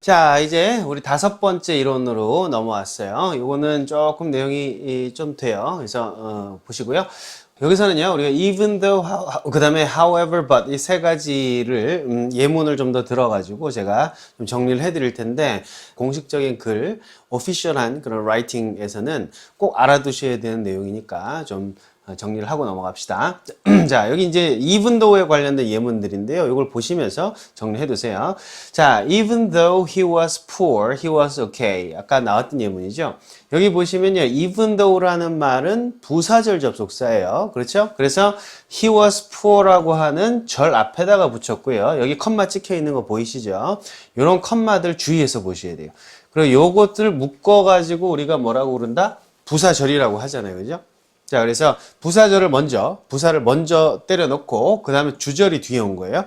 자, 이제 우리 5번째 이론으로 넘어왔어요. 이거는 조금 내용이 좀 돼요. 그래서 보시고요. 여기서는요, 우리가 even though, 그 다음에 however, but 이 세 가지를 예문을 좀 더 들어가지고 제가 좀 정리를 해드릴 텐데 공식적인 글, 오피셜한 그런 라이팅에서는 꼭 알아두셔야 되는 내용이니까 좀 정리를 하고 넘어갑시다. 자, 여기 이제 even though에 관련된 예문들인데요. 이걸 보시면서 정리해 두세요. 자, even though he was poor, he was okay. 아까 나왔던 예문이죠. 여기 보시면요. even though라는 말은 부사절 접속사예요. 그렇죠? 그래서 he was poor라고 하는 절 앞에다가 붙였고요. 여기 컴마 찍혀 있는 거 보이시죠? 이런 컴마들 주의해서 보셔야 돼요. 그리고 요것들 묶어가지고 우리가 뭐라고 그런다? 부사절이라고 하잖아요. 그죠? 자, 그래서 부사를 먼저 때려놓고, 그 다음에 주절이 뒤에 온 거예요.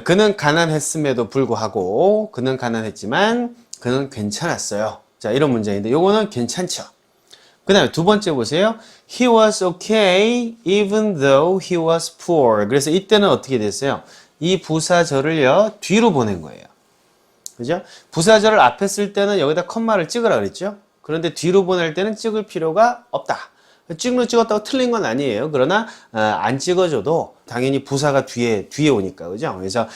그는 가난했음에도 불구하고, 그는 가난했지만, 그는 괜찮았어요. 자, 이런 문장인데, 요거는 괜찮죠. 그 다음에 두 번째 보세요. He was okay, even though he was poor. 그래서 이때는 어떻게 됐어요? 이 부사절을요, 뒤로 보낸 거예요. 그죠? 부사절을 앞에 쓸 때는 여기다 컴마를 찍으라 그랬죠? 그런데 뒤로 보낼 때는 찍을 필요가 없다. 찍었다고 틀린 건 아니에요. 그러나 안 찍어줘도 당연히 부사가 뒤에 오니까 그죠? 그래서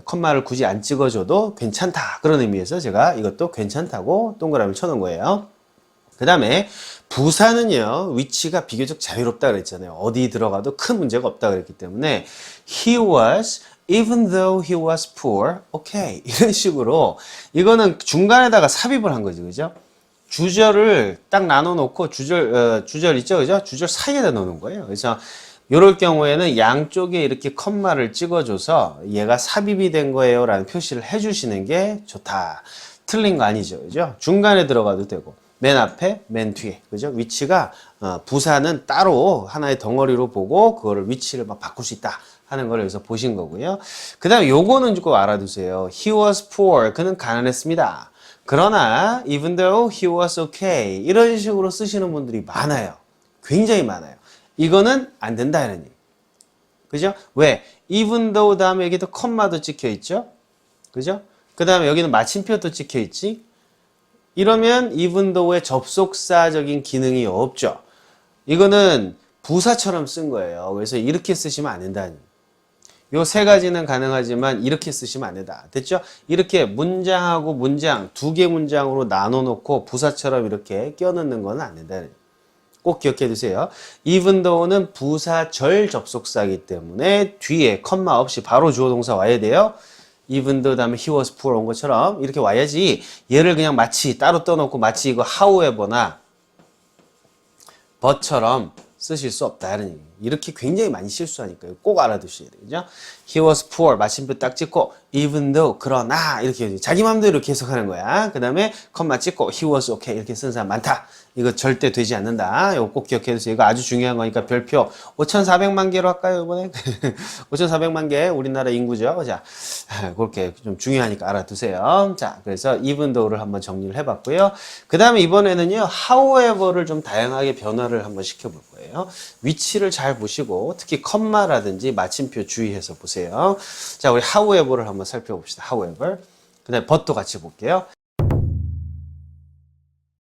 컴마를 굳이 안 찍어줘도 괜찮다 그런 의미에서 제가 이것도 괜찮다고 동그라미 쳐놓은 거예요. 그 다음에 부사는요 위치가 비교적 자유롭다 그랬잖아요. 어디 들어가도 큰 문제가 없다 그랬기 때문에 he was even though he was poor, okay 이런 식으로 이거는 중간에다가 삽입을 한 거죠, 그죠? 주절을 딱 나눠 놓고 주절 있죠, 그죠? 주절 사이에다 넣는 거예요. 그래서 이럴 경우에는 양쪽에 이렇게 컴마를 찍어줘서 얘가 삽입이 된 거예요 라는 표시를 해주시는 게 좋다. 틀린 거 아니죠, 그죠? 중간에 들어가도 되고 맨 앞에, 맨 뒤에, 그죠? 위치가 부사는 따로 하나의 덩어리로 보고 그거를 위치를 막 바꿀 수 있다 하는 걸 여기서 보신 거고요. 그 다음에 요거는 꼭 알아두세요. He was poor. 그는 가난했습니다. 그러나 even though he was okay 이런 식으로 쓰시는 분들이 많아요. 굉장히 많아요. 이거는 안 된다 이런 얘기. 그죠? 왜? even though 다음에 여기도 컴마도 찍혀 있죠? 그죠? 그 다음에 여기는 마침표도 찍혀 있지? 이러면 even though의 접속사적인 기능이 없죠. 이거는 부사처럼 쓴 거예요. 그래서 이렇게 쓰시면 안 된다는 얘기. 요 세 가지는 가능하지만 이렇게 쓰시면 안 된다. 됐죠? 이렇게 문장하고 문장, 두 개 문장으로 나눠 놓고 부사처럼 이렇게 끼워 넣는 건 안 된다. 꼭 기억해 두세요. even though는 부사절 접속사이기 때문에 뒤에 컴마 없이 바로 주어 동사 와야 돼요. even though 다음에 he was poor 온 것처럼 이렇게 와야지 얘를 그냥 마치 따로 떠놓고 마치 이거 however나 but처럼 쓰실 수 없다 이런 얘기. 이렇게 굉장히 많이 실수하니까요. 꼭 알아두셔야 돼요. 그죠? He was poor 마침표 딱 찍고 even though 그러나 이렇게 자기 마음대로 이렇게 해석하는 거야. 그 다음에 컴마 찍고 he was okay 이렇게 쓰는 사람 많다. 이거 절대 되지 않는다. 이거 꼭 기억해 두세요. 이거 아주 중요한 거니까 별표 5,400만 개로 할까요 이번에? 5,400만 개 우리나라 인구죠. 자, 그렇게 좀 중요하니까 알아두세요. 자, 그래서 even though를 한번 정리를 해봤고요. 그 다음에 이번에는요 however를 좀 다양하게 변화를 한번 시켜볼 거예요. 위치를 잘 보시고 특히 컴마라든지 마침표 주의해서 보세요. 자, 우리 however를 한번 살펴봅시다. however. 그 다음에 but도 같이 볼게요.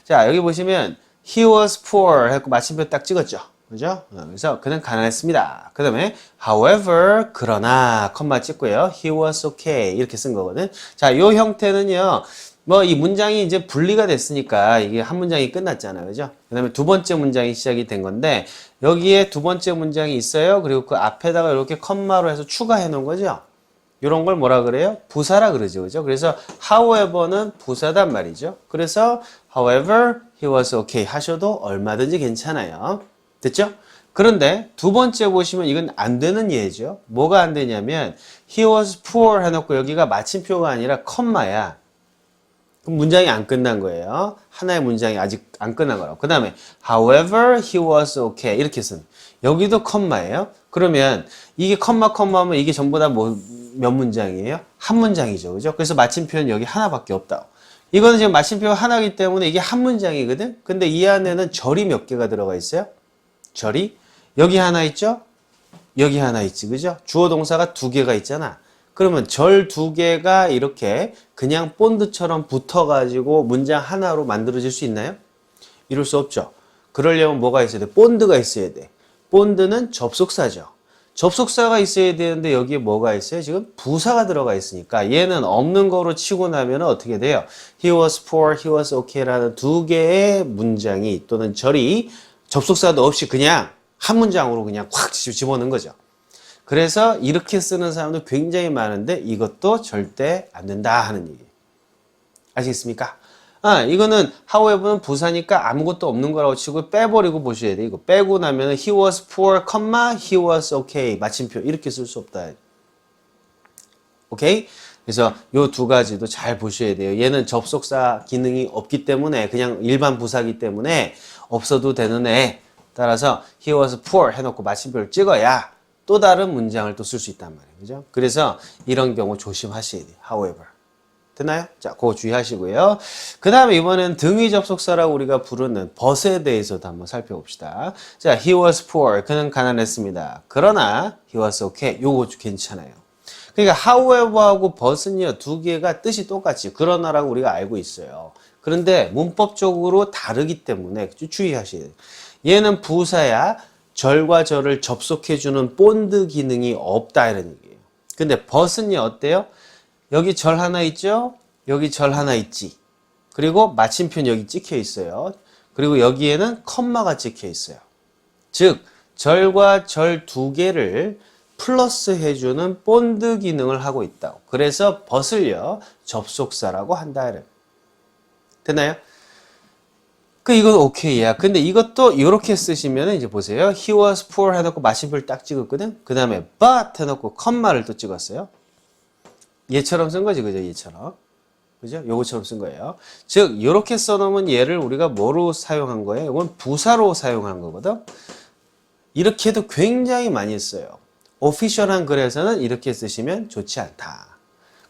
자, 여기 보시면 he was poor 했고 마침표 딱 찍었죠. 그죠? 그래서 그는 가난했습니다. 그 다음에 however 그러나 컴마 찍고요. he was okay 이렇게 쓴 거거든. 자, 이 형태는요. 뭐 이 문장이 이제 분리가 됐으니까 이게 한 문장이 끝났잖아요. 그죠? 그 다음에 두 번째 문장이 시작이 된 건데 여기에 두 번째 문장이 있어요. 그리고 그 앞에다가 이렇게 컴마로 해서 추가해 놓은 거죠. 이런 걸 뭐라 그래요? 부사라 그러죠. 그죠? 그래서 however는 부사단 말이죠. 그래서 however he was okay 하셔도 얼마든지 괜찮아요. 됐죠? 그런데 두 번째 보시면 이건 안 되는 예죠. 뭐가 안 되냐면 he was poor 해놓고 여기가 마침표가 아니라 컴마야. 그럼 문장이 안 끝난 거예요. 하나의 문장이 아직 안 끝난 거라고. 그 다음에 however he was okay 이렇게 쓴. 여기도 컴마예요. 그러면 이게 컴마하면 이게 전부 다 몇 문장이에요? 한 문장이죠. 그죠? 그래서 마침표는 여기 하나밖에 없다고. 이거는 지금 마침표가 하나이기 때문에 이게 한 문장이거든? 근데 이 안에는 절이 몇 개가 들어가 있어요? 절이? 여기 하나 있죠? 여기 하나 있지. 그죠? 주어 동사가 두 개가 있잖아. 그러면 절 두 개가 이렇게 그냥 본드처럼 붙어가지고 문장 하나로 만들어질 수 있나요? 이룰 수 없죠. 그러려면 뭐가 있어야 돼? 본드가 있어야 돼. 본드는 접속사죠. 접속사가 있어야 되는데 여기에 뭐가 있어요? 지금 부사가 들어가 있으니까 얘는 없는 거로 치고 나면 어떻게 돼요? He was poor, he was okay라는 두 개의 문장이 또는 절이 접속사도 없이 그냥 한 문장으로 그냥 콱 집어넣은 거죠. 그래서 이렇게 쓰는 사람도 굉장히 많은데 이것도 절대 안 된다 하는 얘기예요. 아시겠습니까? 이거는 however는 부사니까 아무것도 없는 거라고 치고 빼버리고 보셔야 돼. 이거 빼고 나면 he was poor, he was okay. 마침표 이렇게 쓸 수 없다. 오케이? 그래서 요 두 가지도 잘 보셔야 돼요. 얘는 접속사 기능이 없기 때문에 그냥 일반 부사기 때문에 없어도 되는 애. 따라서 he was poor 해놓고 마침표를 찍어야 또 다른 문장을 또 쓸 수 있단 말이에요. 그죠? 그래서 이런 경우 조심하셔야 돼요. however. 됐나요? 자, 그거 주의하시고요. 그 다음에 이번엔 등위 접속사라고 우리가 부르는 but에 대해서도 한번 살펴봅시다. 자, he was poor. 그는 가난했습니다. 그러나 he was okay. 요거 괜찮아요. 그러니까 however하고 but은요, 두 개가 뜻이 똑같이 그러나라고 우리가 알고 있어요. 그런데 문법적으로 다르기 때문에 주의하셔야 돼요. 얘는 부사야 절과 절을 접속해주는 본드 기능이 없다 이런 얘기예요. 근데 but은요, 어때요? 여기 절 하나 있죠? 여기 절 하나 있지. 그리고 마침표는 여기 찍혀 있어요. 그리고 여기에는 컴마가 찍혀 있어요. 즉, 절과 절 두 개를 플러스 해주는 본드 기능을 하고 있다고. 그래서 but을요, 접속사라고 한다. 됐나요? 이건 오케이야. 근데 이것도 이렇게 쓰시면 이제 보세요. He was poor 해놓고 마침표를 딱 찍었거든? 그 다음에 but 해놓고 컴마를 또 찍었어요. 얘처럼 쓴 거지, 그죠? 얘처럼. 그죠? 요거처럼 쓴 거예요. 즉, 요렇게 써놓으면 얘를 우리가 뭐로 사용한 거예요? 이건 부사로 사용한 거거든? 이렇게 해도 굉장히 많이 써요. 오피셜한 글에서는 이렇게 쓰시면 좋지 않다.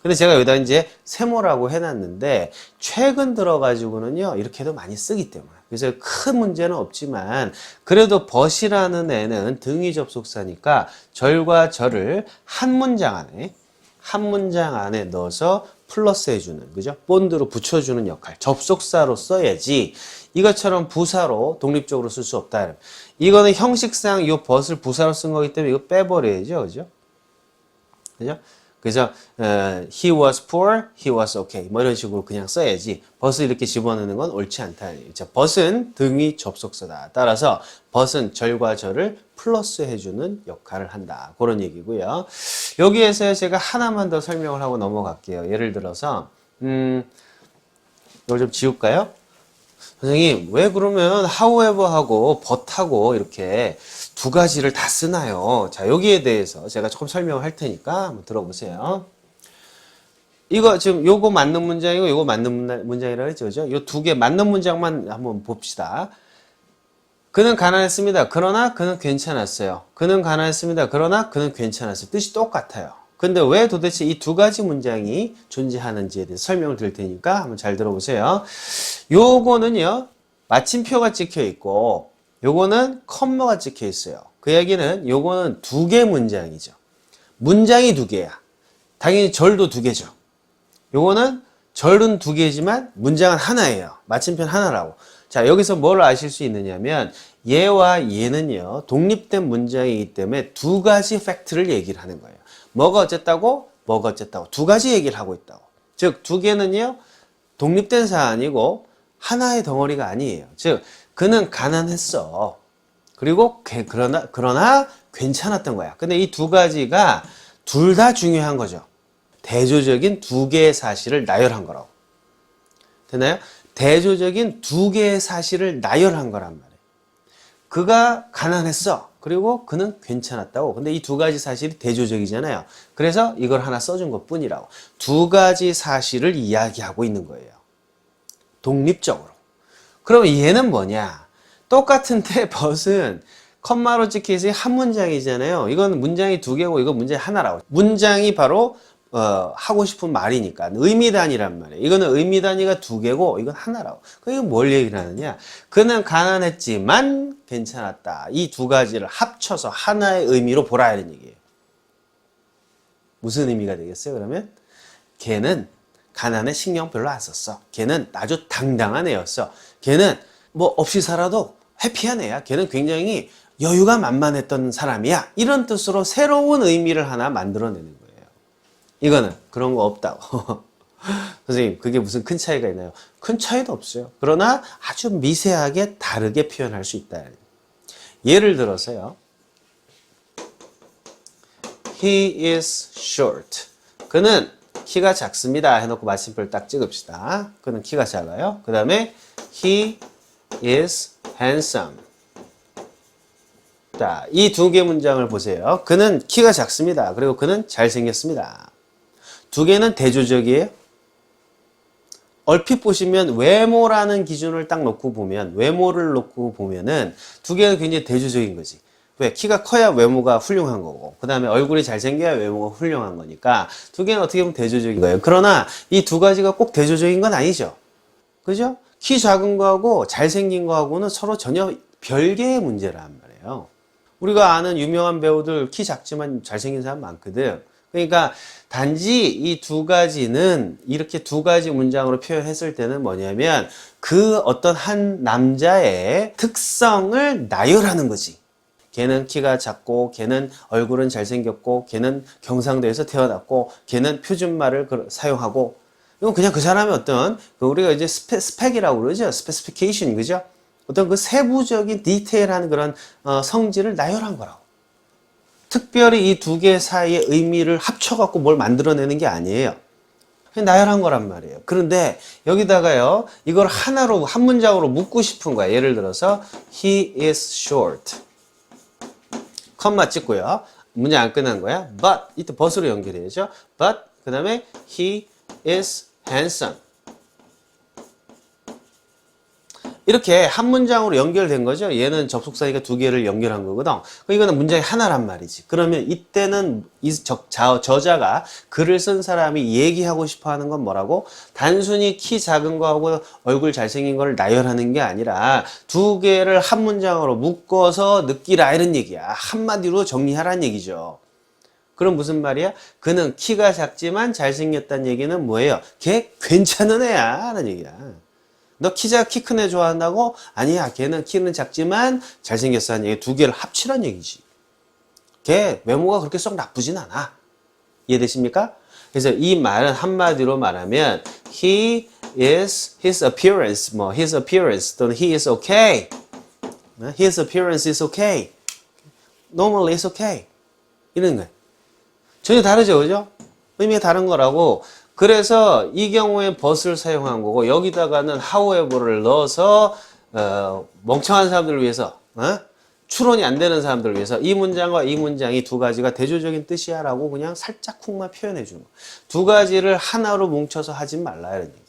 근데 제가 여기다 이제 세모라고 해놨는데, 최근 들어가지고는요, 이렇게 해도 많이 쓰기 때문에. 그래서 큰 문제는 없지만, 그래도 but이라는 애는 등위 접속사니까, 절과 절을 한 문장 안에 넣어서 플러스 해주는, 그죠? 본드로 붙여주는 역할, 접속사로 써야지 이것처럼 부사로 독립적으로 쓸 수 없다. 이거는 형식상 이 but을 부사로 쓴 거기 때문에 이거 빼버려야죠, 그죠? 그죠? 그래서 he was poor, he was okay 뭐 이런 식으로 그냥 써야지 but을 이렇게 집어넣는 건 옳지 않다. 자, but은 등위 접속사다. 따라서 but은 절과 절을 플러스 해주는 역할을 한다. 그런 얘기고요. 여기에서 제가 하나만 더 설명을 하고 넘어갈게요. 예를 들어서 이걸 좀 지울까요? 선생님, 왜 그러면 however하고 but하고 이렇게 두 가지를 다 쓰나요? 자, 여기에 대해서 제가 조금 설명을 할 테니까 한번 들어보세요. 이거 지금 요거 맞는 문장이고 요거 맞는 문장이라고 했죠, 그죠? 요 두 개 맞는 문장만 한번 봅시다. 그는 가난했습니다. 그러나 그는 괜찮았어요. 그는 가난했습니다. 그러나 그는 괜찮았어요. 뜻이 똑같아요. 근데 왜 도대체 이 두 가지 문장이 존재하는지에 대해서 설명을 드릴 테니까 한번 잘 들어보세요. 요거는요, 마침표가 찍혀 있고, 요거는 컴마가 찍혀 있어요. 그 얘기는 요거는 두 개 문장이죠. 문장이 두 개야. 당연히 절도 두 개죠. 요거는 절은 두 개지만 문장은 하나예요. 마침표는 하나라고. 자, 여기서 뭘 아실 수 있느냐면 얘와 얘는요, 독립된 문장이기 때문에 두 가지 팩트를 얘기를 하는 거예요. 뭐가 어쨌다고? 뭐가 어쨌다고. 두 가지 얘기를 하고 있다고. 즉, 두 개는요, 독립된 사안이고 하나의 덩어리가 아니에요. 즉, 그는 가난했어. 그리고 그러나 괜찮았던 거야. 근데 이 두 가지가 둘 다 중요한 거죠. 대조적인 두 개의 사실을 나열한 거라고. 되나요? 대조적인 두 개의 사실을 나열한 거란 말이에요. 그가 가난했어. 그리고 그는 괜찮았다고. 근데 이 두 가지 사실이 대조적이잖아요. 그래서 이걸 하나 써준 것 뿐이라고. 두 가지 사실을 이야기하고 있는 거예요. 독립적으로. 그럼 얘는 뭐냐? 똑같은데 but은 컴마로 찍혀서 한 문장이잖아요. 이건 문장이 두 개고 이건 문장이 하나라고. 문장이 바로 하고 싶은 말이니까 의미 단위란 말이에요. 이거는 의미 단위가 두 개고 이건 하나라고. 이건 뭘 얘기를 하느냐? 그는 가난했지만 괜찮았다. 이 두 가지를 합쳐서 하나의 의미로 보라 이런 얘기예요. 무슨 의미가 되겠어요? 그러면 걔는 가난에 신경 별로 안 썼어. 걔는 아주 당당한 애였어. 걔는 뭐 없이 살아도 해피한 애야. 걔는 굉장히 여유가 만만했던 사람이야. 이런 뜻으로 새로운 의미를 하나 만들어내는 거예요. 이거는 그런 거 없다고. 선생님, 그게 무슨 큰 차이가 있나요? 큰 차이도 없어요. 그러나 아주 미세하게 다르게 표현할 수 있다. 예를 들어서요. He is short. 그는 키가 작습니다. 해놓고 마침표를 딱 찍읍시다. 그는 키가 작아요. 그 다음에 he is handsome. 자, 이 두 개 문장을 보세요. 그는 키가 작습니다. 그리고 그는 잘생겼습니다. 두 개는 대조적이에요. 얼핏 보시면 외모라는 기준을 딱 놓고 보면, 외모를 놓고 보면은 두 개는 굉장히 대조적인 거지. 왜? 키가 커야 외모가 훌륭한 거고, 그 다음에 얼굴이 잘생겨야 외모가 훌륭한 거니까 두 개는 어떻게 보면 대조적인 거예요. 그러나 이 두 가지가 꼭 대조적인 건 아니죠. 그죠? 키 작은 거하고 잘생긴 거하고는 서로 전혀 별개의 문제란 말이에요. 우리가 아는 유명한 배우들 키 작지만 잘생긴 사람 많거든. 그러니까 단지 이 두 가지는 이렇게 두 가지 문장으로 표현했을 때는 뭐냐면 그 어떤 한 남자의 특성을 나열하는 거지. 걔는 키가 작고, 걔는 얼굴은 잘생겼고, 걔는 경상도에서 태어났고, 걔는 표준말을 사용하고, 이건 그냥 그 사람의 어떤, 우리가 이제 스펙이라고 그러죠. 스페시피케이션, 그죠? 어떤 그 세부적인 디테일한 그런 성질을 나열한 거라고. 특별히 이 두 개 사이의 의미를 합쳐갖고 뭘 만들어내는 게 아니에요. 그냥 나열한 거란 말이에요. 그런데 여기다가요, 이걸 하나로, 한 문장으로 묶고 싶은 거야. 예를 들어서, he is short. 컴마 찍고요. 문장 안 끝난 거야. But, 이때 but으로 연결해야죠. But, 그 다음에 he is handsome. 이렇게 한 문장으로 연결된 거죠. 얘는 접속사니까 두 개를 연결한 거거든. 이거는 문장이 하나란 말이지. 그러면 이때는 이 저자가 글을 쓴 사람이 얘기하고 싶어 하는 건 뭐라고? 단순히 키 작은 거하고 얼굴 잘생긴 거를 나열하는 게 아니라 두 개를 한 문장으로 묶어서 느끼라 이런 얘기야. 한마디로 정리하라는 얘기죠. 그럼 무슨 말이야? 그는 키가 작지만 잘생겼다는 얘기는 뭐예요? 걔 괜찮은 애야 라는 얘기야. 너 키 큰 애 좋아한다고? 아니야, 걔는 키는 작지만 잘생겼어 하는 얘기. 두 개를 합치란 얘기지. 걔 외모가 그렇게 썩 나쁘진 않아. 이해되십니까? 그래서 이 말은 한마디로 말하면 his appearance 또는 he is okay. his appearance is okay. normally is okay. 이런 거예요. 전혀 다르죠, 그죠? 의미가 다른 거라고. 그래서 이 경우에 but을 사용한 거고, 여기다가는 however를 넣어서 멍청한 사람들을 위해서, 추론이 안 되는 사람들을 위해서 이 문장과 이 문장이 두 가지가 대조적인 뜻이야 라고 그냥 살짝 쿵만 표현해 주는 거예요. 두 가지를 하나로 뭉쳐서 하지 말라 이런 얘기.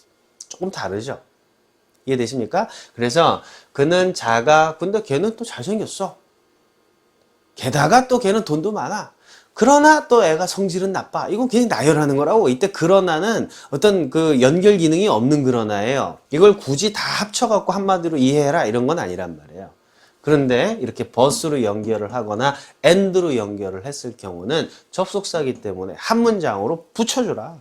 조금 다르죠? 이해되십니까? 그래서 그는 작아. 근데 걔는 또 잘생겼어. 게다가 또 걔는 돈도 많아. 그러나 또 애가 성질은 나빠. 이건 그냥 나열하는 거라고. 이때 그러나는 어떤 그 연결 기능이 없는 그러나예요. 이걸 굳이 다 합쳐갖고 한마디로 이해해라 이런 건 아니란 말이에요. 그런데 이렇게 but으로 연결을 하거나 and로 연결을 했을 경우는 접속사기 때문에 한 문장으로 붙여주라.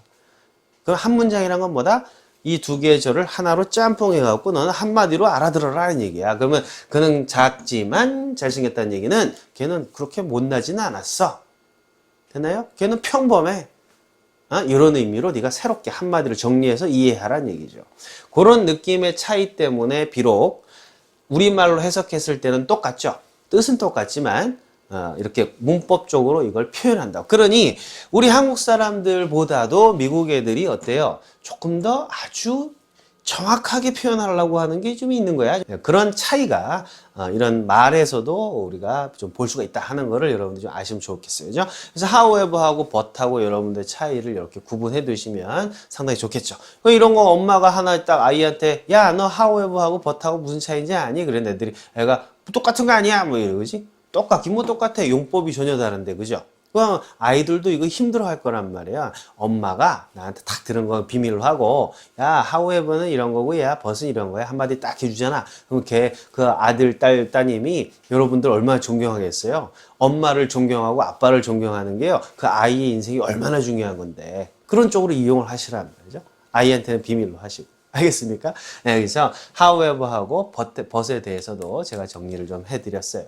그럼 한 문장이란 건 뭐다? 이 두 개의 절을 하나로 짬뽕해갖고 너는 한마디로 알아들어라는 얘기야. 그러면 그는 작지만 잘생겼다는 얘기는 걔는 그렇게 못나지는 않았어. 됐나요? 걔는 평범해. 이런 의미로 네가 새롭게 한마디로 정리해서 이해하라는 얘기죠. 그런 느낌의 차이 때문에 비록 우리말로 해석했을 때는 똑같죠. 뜻은 똑같지만 이렇게 문법적으로 이걸 표현한다. 그러니 우리 한국 사람들보다도 미국 애들이 어때요? 조금 더 아주 정확하게 표현하려고 하는 게 좀 있는 거야. 그런 차이가 이런 말에서도 우리가 좀 볼 수가 있다 하는 거를 여러분들 좀 아시면 좋겠어요. 그죠? 그래서 however하고 but하고 여러분들 차이를 이렇게 구분해 두시면 상당히 좋겠죠. 이런 거 엄마가 하나 딱 아이한테 야, 너 however하고 but하고 무슨 차이인지 아니? 그런 애들이 애가 똑같은 거 아니야? 뭐 이러지? 똑같긴 뭐 똑같아. 용법이 전혀 다른데. 그죠? 그럼 아이들도 이거 힘들어할 거란 말이야. 엄마가 나한테 딱 들은 거 비밀로 하고, 야, however는 이런 거고, 야, but은 이런 거야. 한마디 딱 해주잖아. 그럼 그 아들, 딸, 따님이 여러분들 얼마나 존경하겠어요? 엄마를 존경하고 아빠를 존경하는 게요. 그 아이의 인생이 얼마나 중요한 건데. 그런 쪽으로 이용을 하시란 말이죠. 아이한테는 비밀로 하시고. 알겠습니까? 네, 그래서 however하고 but에 대해서도 제가 정리를 좀 해드렸어요.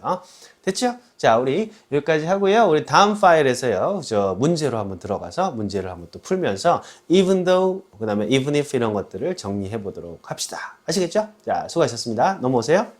됐죠? 자, 우리 여기까지 하고요. 우리 다음 파일에서요. 저 문제로 한번 들어가서 문제를 한번 또 풀면서 even though, 그 다음에 even if 이런 것들을 정리해 보도록 합시다. 아시겠죠? 자, 수고하셨습니다. 넘어오세요.